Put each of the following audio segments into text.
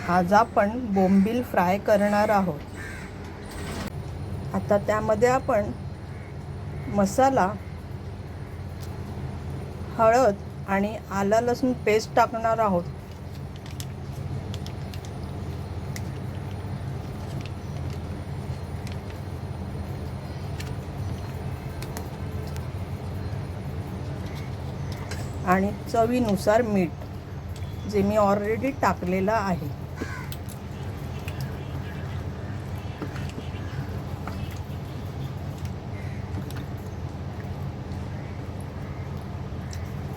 आज आपण बोंबील फ्राय करणार आहोत। आता त्यामध्ये आपण मसाला, हळद आणि आलं लसूण पेस्ट टाकणार आहोत। आणि चवीनुसार मीठ, जे मी ऑलरेडी टाकलेलं आहे।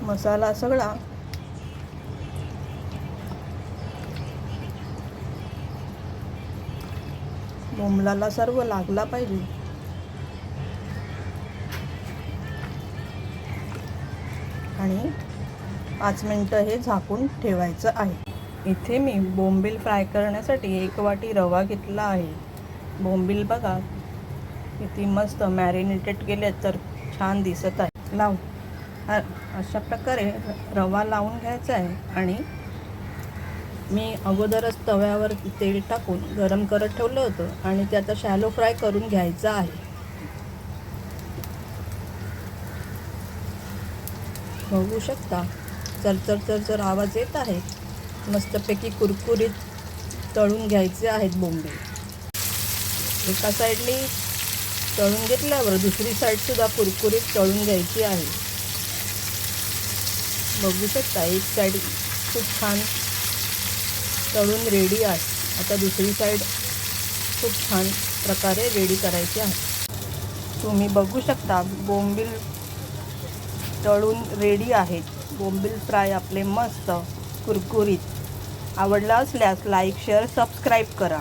मसाला सगळा बोंबलाला सर्व लागला पाहिजे। आणि 5 मिनिटं हे झाकून ठेवायचं आहे। इथे मी बोंबील फ्राय करण्यासाठी 1 वाटी रवा घेतला आहे। बोंबील बघा किती मस्त मॅरिनेटेड केले तर छान दिसत आहे। अशा प्रकारे रवा लावून घ्यायचा आहे। आणि मी अगोदरच तव्यावर तेल टाकून गरम करत ठेवलं होतं आणि ते आता शॅलो फ्राय करून घ्यायचं आहे। बघू शकता चरचर चरचर आवाज येत आहे। मस्तपैकी कुरकुरीत तळून घ्यायचे आहेत बोंबील। एका साईडनी तळून घेतल्यावर दुसरी साईडसुद्धा कुरकुरीत तळून घ्यायची आहे। बघू शकता एक साईड खूप छान तळून रेडी आहे। आता दुसरी साईड खूप छान प्रकारे रेडी करायची आहे। तुम्ही बघू शकता बोंबील तळून रेडी आहेत। बोंबील फ्राय आपले मस्त कुरकुरीत। आवडला असल्यास लाईक, शेअर, सबस्क्राईब करा।